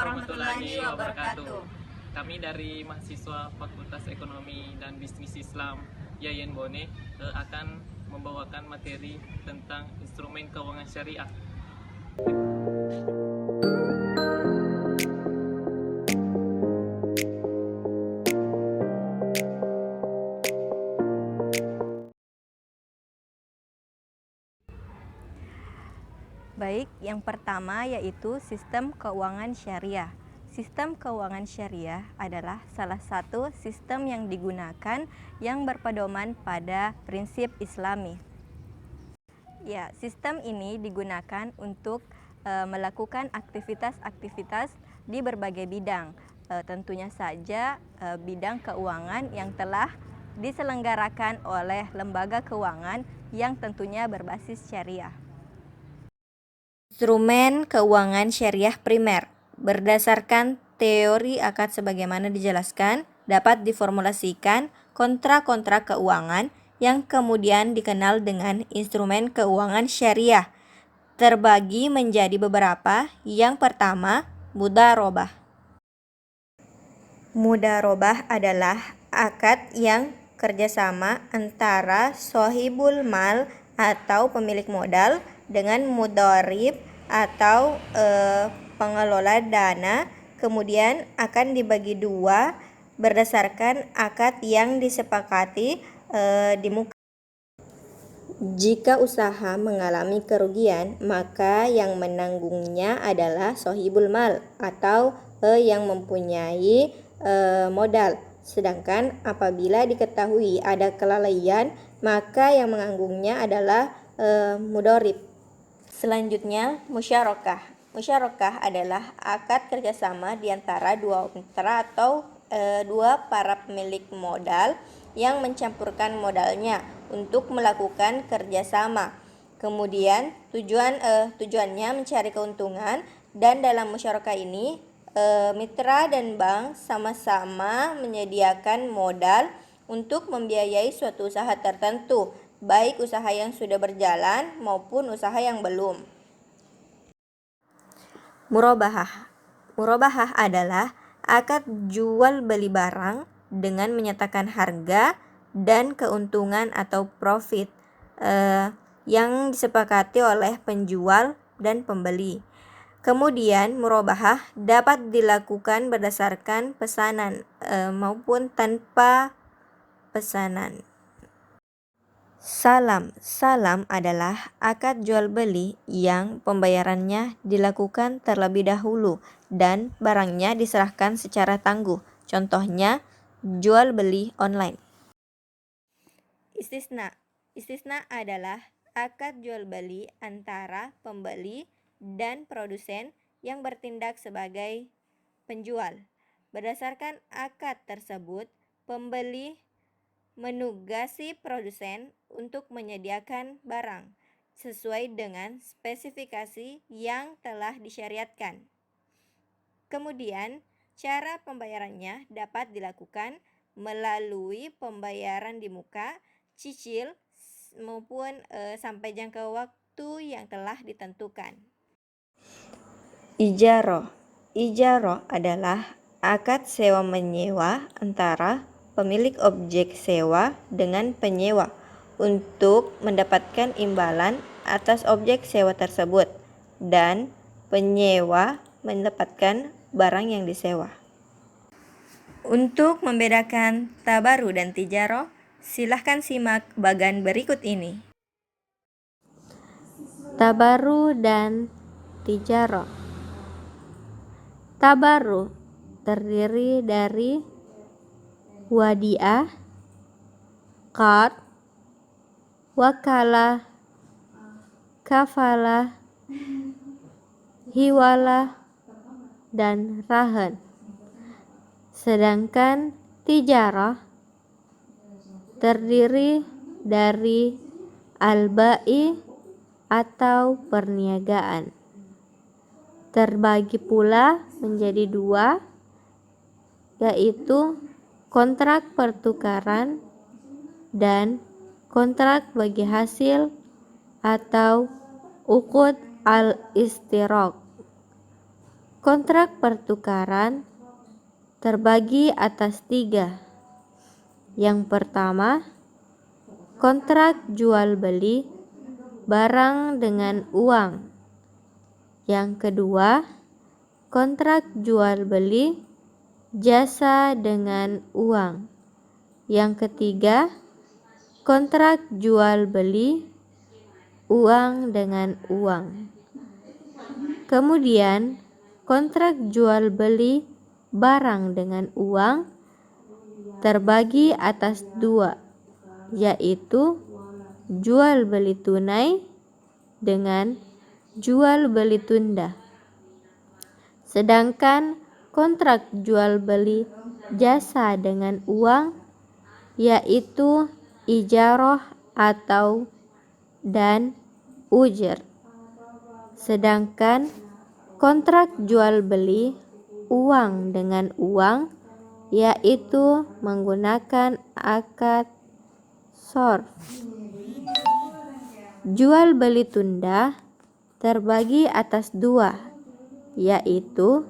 warahmatullahi wabarakatuh. Kami dari mahasiswa Fakultas Ekonomi dan Bisnis Islam Yayan Bone akan membawakan materi tentang instrumen keuangan syariah. Baik, yang pertama yaitu sistem keuangan syariah. Sistem keuangan syariah adalah salah satu sistem yang digunakan yang berpedoman pada prinsip Islami. Ya, sistem ini digunakan untuk melakukan aktivitas-aktivitas di berbagai bidang. Tentunya saja bidang keuangan yang telah diselenggarakan oleh lembaga keuangan yang tentunya berbasis syariah. Instrumen keuangan syariah primer berdasarkan teori akad sebagaimana dijelaskan dapat diformulasikan kontrak-kontrak keuangan yang kemudian dikenal dengan instrumen keuangan syariah. Terbagi menjadi beberapa. Yang pertama, mudharabah. Mudharabah adalah akad yang kerjasama antara sohibul mal atau pemilik modal dengan mudharib atau pengelola dana, kemudian akan dibagi dua berdasarkan akad yang disepakati di muka. Jika usaha mengalami kerugian, maka yang menanggungnya adalah sohibul mal atau yang mempunyai modal. Sedangkan apabila diketahui ada kelalaian, maka yang menanggungnya adalah mudharib. Selanjutnya, musyarakah. Musyarakah adalah akad kerjasama di antara dua mitra atau dua para pemilik modal yang mencampurkan modalnya untuk melakukan kerjasama. Kemudian tujuannya mencari keuntungan, dan dalam musyarakah ini mitra dan bank sama-sama menyediakan modal untuk membiayai suatu usaha tertentu, baik usaha yang sudah berjalan maupun usaha yang belum. Murabahah. Murabahah adalah akad jual beli barang dengan menyatakan harga dan keuntungan atau profit yang disepakati oleh penjual dan pembeli. Kemudian murabahah dapat dilakukan berdasarkan pesanan maupun tanpa pesanan. Salam adalah akad jual beli yang pembayarannya dilakukan terlebih dahulu dan barangnya diserahkan secara tangguh. Contohnya jual beli online. Istisna adalah akad jual beli antara pembeli dan produsen yang bertindak sebagai penjual. Berdasarkan akad tersebut, pembeli menugasi produsen untuk menyediakan barang sesuai dengan spesifikasi yang telah disyariatkan. Kemudian, cara pembayarannya dapat dilakukan melalui pembayaran di muka, cicil, maupun sampai jangka waktu yang telah ditentukan. Ijarah adalah akad sewa-menyewa antara pemilik objek sewa dengan penyewa untuk mendapatkan imbalan atas objek sewa tersebut, dan penyewa mendapatkan barang yang disewa. Untuk membedakan tabaru dan tijarah, silahkan simak bagan berikut ini. Tabaru dan tijarah. Tabaru terdiri dari wadiah, qard, wakalah, kafalah, hiwalah, dan rahan. Sedangkan tijarah terdiri dari al-bai atau perniagaan. Terbagi pula menjadi dua, yaitu kontrak pertukaran dan kontrak bagi hasil atau uqud al-istiraq. Kontrak pertukaran terbagi atas 3. Yang pertama, kontrak jual beli barang dengan uang. Yang kedua, kontrak jual beli jasa dengan uang. Yang ketiga, kontrak jual beli uang dengan uang. Kemudian, kontrak jual beli barang dengan uang terbagi atas 2, yaitu jual beli tunai dengan jual beli tunda. Sedangkan kontrak jual beli jasa dengan uang yaitu ijarah atau dan ujar. Sedangkan kontrak jual beli uang dengan uang yaitu menggunakan akad sorf. Jual beli tunda terbagi atas 2, yaitu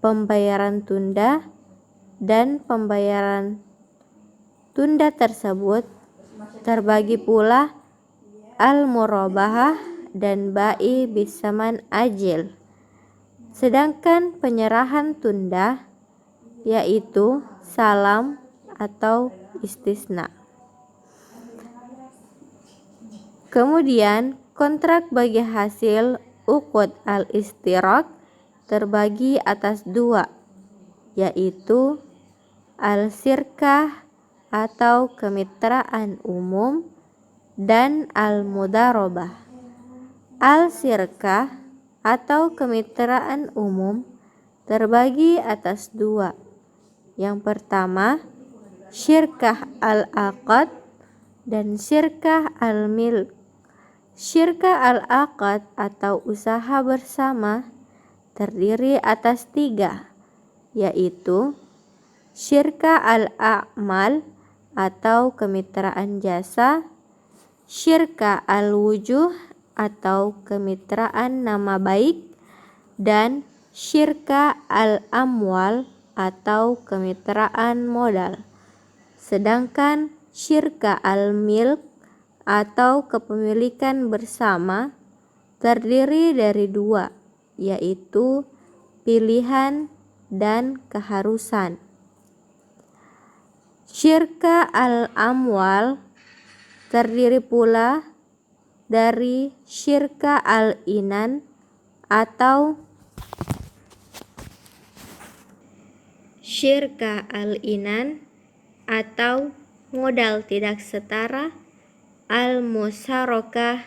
pembayaran tunda dan pembayaran tunda tersebut terbagi pula al-murabahah dan bai bisaman ajil. Sedangkan penyerahan tunda yaitu salam atau istisna. Kemudian kontrak bagi hasil uqud al-istirak terbagi atas 2, yaitu al-sirkah atau kemitraan umum dan al-mudarobah. Al-sirkah atau kemitraan umum terbagi atas 2. Yang pertama, syirkah al-aqad dan syirkah al-milk. Syirkah al-aqad atau usaha bersama terdiri atas 3, yaitu syirkah al-a'mal atau kemitraan jasa, syirkah al-wujuh atau kemitraan nama baik, dan syirkah al-amwal atau kemitraan modal. Sedangkan syirkah al-milk atau kepemilikan bersama terdiri dari 2, yaitu pilihan dan keharusan. Syirkah al-amwal terdiri pula dari syirkah al-inan atau modal tidak setara, al-musyarakah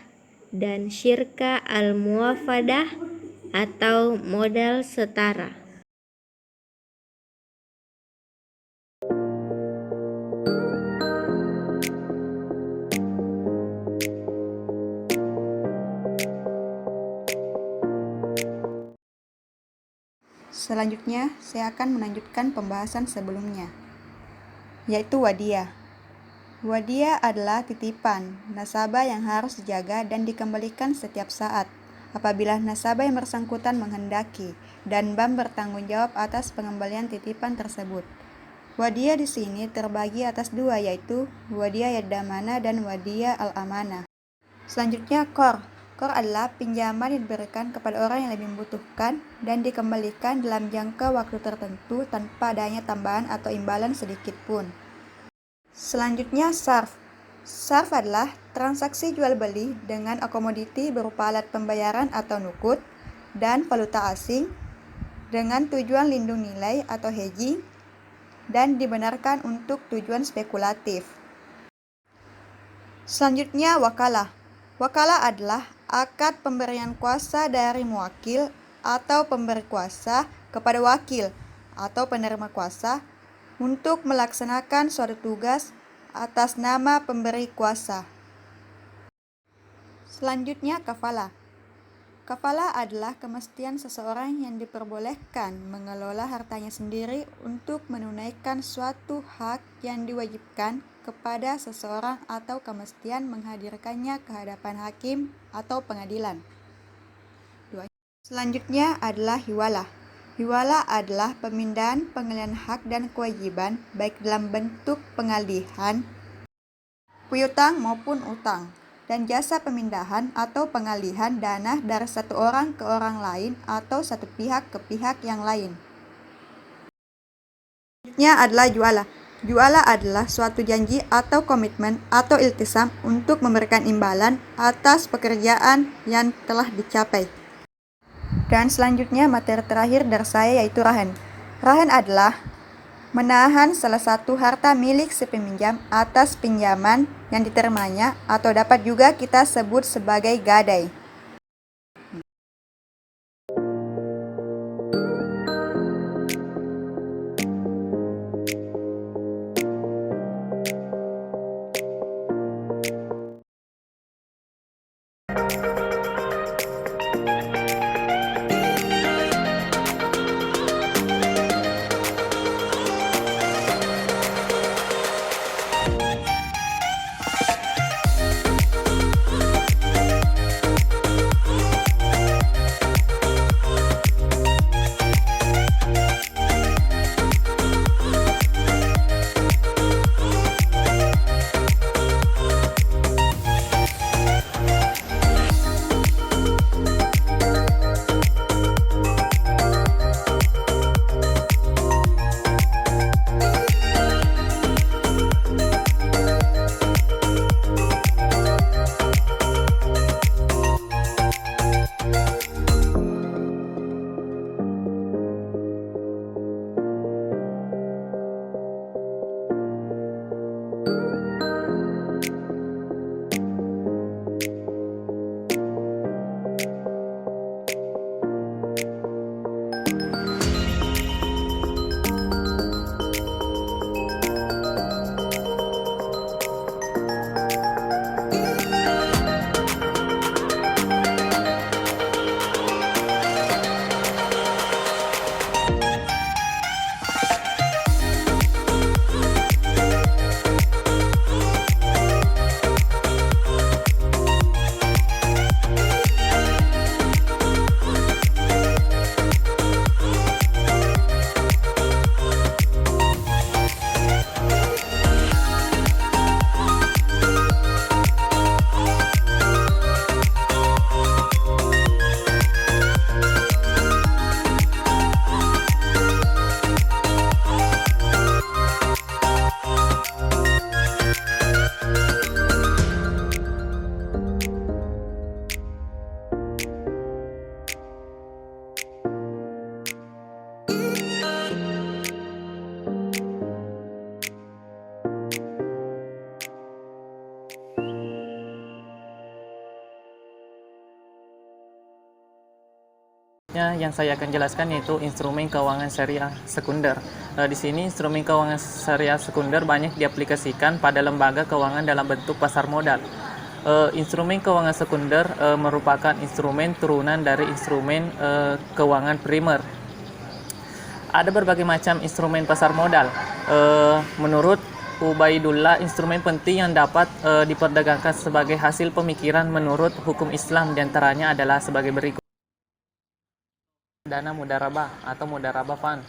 dan syirkah al-muwafadah atau modal setara. Selanjutnya, saya akan melanjutkan pembahasan sebelumnya, yaitu wadiyah. Wadiyah adalah titipan nasabah yang harus dijaga dan dikembalikan setiap saat apabila nasabah yang bersangkutan menghendaki dan bank bertanggung jawab atas pengembalian titipan tersebut. Wadiyah di sini terbagi atas 2, yaitu wadiyah yadamana dan wadiyah al-amanah. Selanjutnya, qor. Qor adalah pinjaman yang diberikan kepada orang yang lebih membutuhkan dan dikembalikan dalam jangka waktu tertentu tanpa adanya tambahan atau imbalan sedikit pun. Selanjutnya, sarf. Sarf adalah transaksi jual beli dengan komoditi berupa alat pembayaran atau nuqud dan valuta asing dengan tujuan lindung nilai atau hedging dan dibenarkan untuk tujuan spekulatif. Selanjutnya, wakalah. Wakalah adalah akad pemberian kuasa dari muwakil atau pemberi kuasa kepada wakil atau penerima kuasa untuk melaksanakan suatu tugas atas nama pemberi kuasa. Selanjutnya, kafalah. Kafalah adalah kemestian seseorang yang diperbolehkan mengelola hartanya sendiri untuk menunaikan suatu hak yang diwajibkan kepada seseorang atau kemestian menghadirkannya ke hadapan hakim atau pengadilan. Selanjutnya adalah hiwalah. Hiwala adalah pemindahan pengalihan hak dan kewajiban baik dalam bentuk pengalihan piutang maupun utang, dan jasa pemindahan atau pengalihan dana dari satu orang ke orang lain atau satu pihak ke pihak yang lain. Selanjutnya adalah juala. Juala adalah suatu janji atau komitmen atau iltisam untuk memberikan imbalan atas pekerjaan yang telah dicapai. Dan selanjutnya materi terakhir dari saya yaitu rahan. Rahan adalah menahan salah satu harta milik si peminjam atas pinjaman yang diterimanya, atau dapat juga kita sebut sebagai gadai. Yang saya akan jelaskan yaitu instrumen keuangan syariah sekunder. Di sini instrumen keuangan syariah sekunder banyak diaplikasikan pada lembaga keuangan dalam bentuk pasar modal. Instrumen keuangan sekunder merupakan instrumen turunan dari instrumen keuangan primer. Ada berbagai macam instrumen pasar modal. Menurut Ubaidullah, instrumen penting yang dapat diperdagangkan sebagai hasil pemikiran menurut hukum Islam diantaranya adalah sebagai berikut. Dana mudharabah atau mudharabah fund.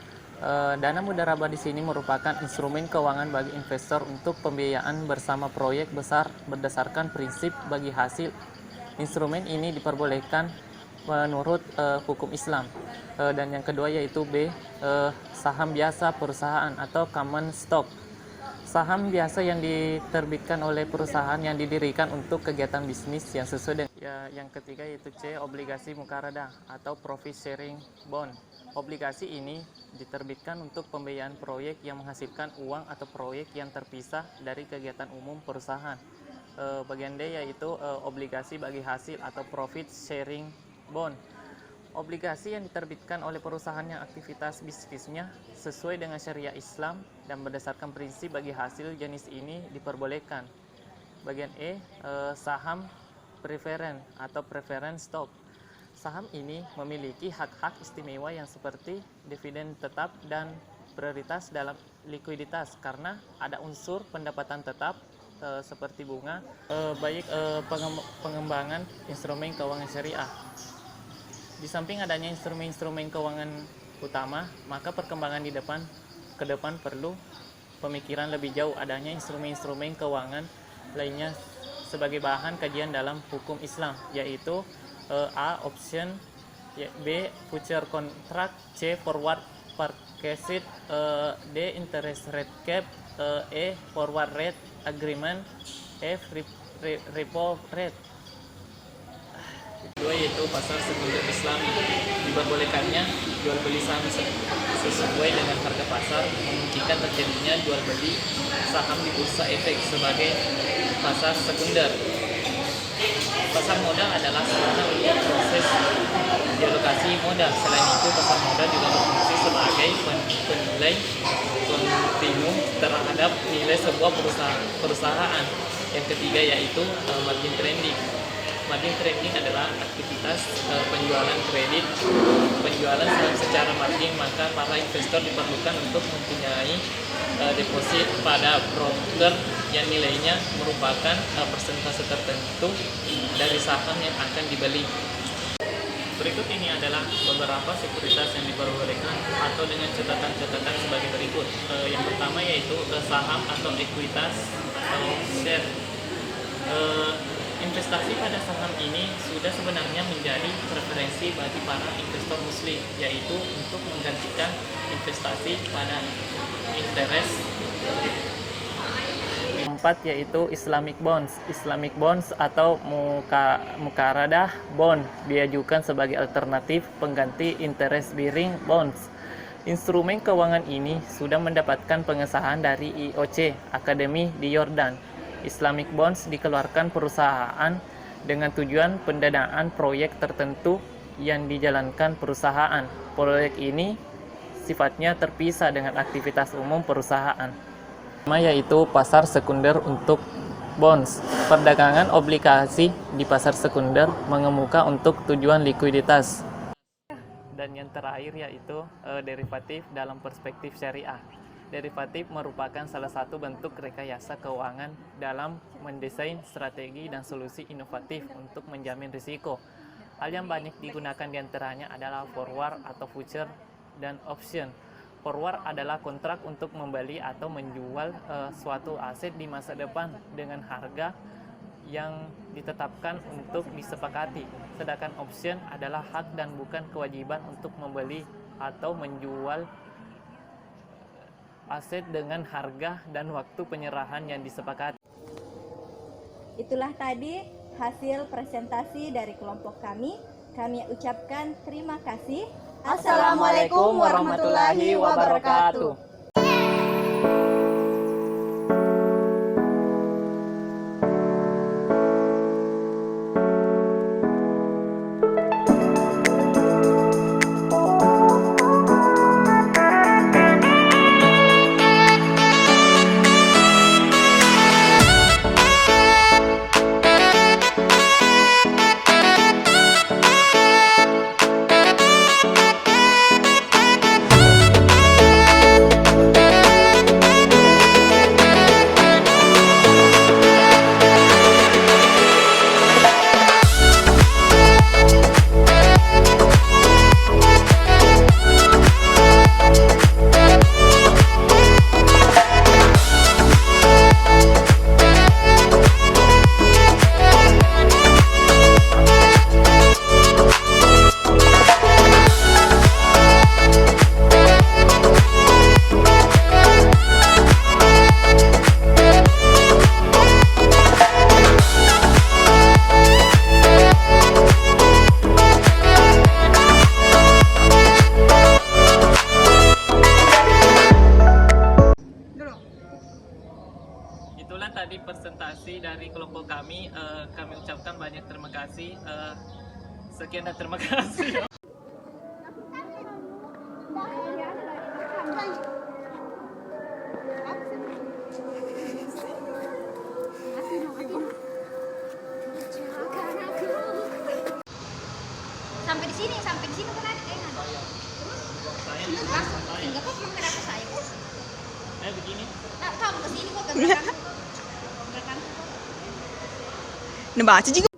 Dana mudharabah di sini merupakan instrumen keuangan bagi investor untuk pembiayaan bersama proyek besar berdasarkan prinsip bagi hasil. Instrumen ini diperbolehkan menurut hukum Islam. Dan yang kedua yaitu B, saham biasa perusahaan atau common stock. Saham biasa yang diterbitkan oleh perusahaan yang didirikan untuk kegiatan bisnis yang sesuai dengan yang ketiga yaitu C, obligasi mukarada atau profit sharing bond. Obligasi ini diterbitkan untuk pembiayaan proyek yang menghasilkan uang atau proyek yang terpisah dari kegiatan umum perusahaan. Bagian D yaitu obligasi bagi hasil atau profit sharing bond. Obligasi yang diterbitkan oleh perusahaan yang aktivitas bisnisnya sesuai dengan syariah Islam dan berdasarkan prinsip bagi hasil jenis ini diperbolehkan. Bagian E, saham preferen atau preference stock. Saham ini memiliki hak-hak istimewa yang seperti dividen tetap dan prioritas dalam likuiditas karena ada unsur pendapatan tetap seperti bunga, pengembangan instrumen keuangan syariah. Di samping adanya instrumen-instrumen keuangan utama, maka perkembangan ke depan perlu pemikiran lebih jauh adanya instrumen-instrumen keuangan lainnya sebagai bahan kajian dalam hukum Islam, yaitu A. Option, B. Future Contract, C. Forward Purchase, D. Interest Rate Cap, E. Forward Rate Agreement, F. Repo Rate. Kedua yaitu pasar sekunder Islami. Diperbolehkannya jual beli saham sesuai dengan harga pasar, memungkinkan terjadinya jual beli saham di bursa efek sebagai pasar sekunder. Pasar modal adalah sarana untuk proses dialokasi modal. Selain itu, pasar modal juga berfungsi sebagai penilai kontinu terhadap nilai sebuah perusahaan. Yang ketiga yaitu margin trading. Margin trading adalah aktivitas penjualan kredit, penjualan saham secara margin, maka para investor diperlukan untuk mempunyai deposit pada broker yang nilainya merupakan persentase tertentu dari saham yang akan dibeli. Berikut ini adalah beberapa sekuritas yang diperbolehkan atau dengan catatan-catatan sebagai berikut. Yang pertama yaitu saham atau ekuitas atau share. Investasi pada saham ini sudah sebenarnya menjadi preferensi bagi para investor muslim, yaitu untuk menggantikan investasi pada interest. Keempat yaitu Islamic Bonds. Islamic Bonds atau Mukaradah Bond diajukan sebagai alternatif pengganti interest bearing bonds. Instrumen keuangan ini sudah mendapatkan pengesahan dari IOC, Akademi di Yordan. Islamic Bonds dikeluarkan perusahaan dengan tujuan pendanaan proyek tertentu yang dijalankan perusahaan. Proyek ini sifatnya terpisah dengan aktivitas umum perusahaan. Yaitu pasar sekunder untuk bonds. Perdagangan obligasi di pasar sekunder mengemuka untuk tujuan likuiditas. Dan yang terakhir yaitu derivatif dalam perspektif syariah. Derivatif merupakan salah satu bentuk rekayasa keuangan dalam mendesain strategi dan solusi inovatif untuk menjamin risiko. Hal yang banyak digunakan diantaranya adalah forward atau future dan option. Forward adalah kontrak untuk membeli atau menjual suatu aset di masa depan dengan harga yang ditetapkan untuk disepakati. Sedangkan option adalah hak dan bukan kewajiban untuk membeli atau menjual aset dengan harga dan waktu penyerahan yang disepakati. Itulah tadi hasil presentasi dari kelompok kami. Kami ucapkan terima kasih. Assalamualaikum warahmatullahi wabarakatuh. Itulah tadi presentasi dari kelompok kami. Kami ucapkan banyak terima kasih. Sekian dan terima kasih. Sampai di sini kan ada dengan. Langsung enggak kok belum kenapa saya kok. Begini. Nah, kamu ke sini kok gebrakan. Nah, baca juga.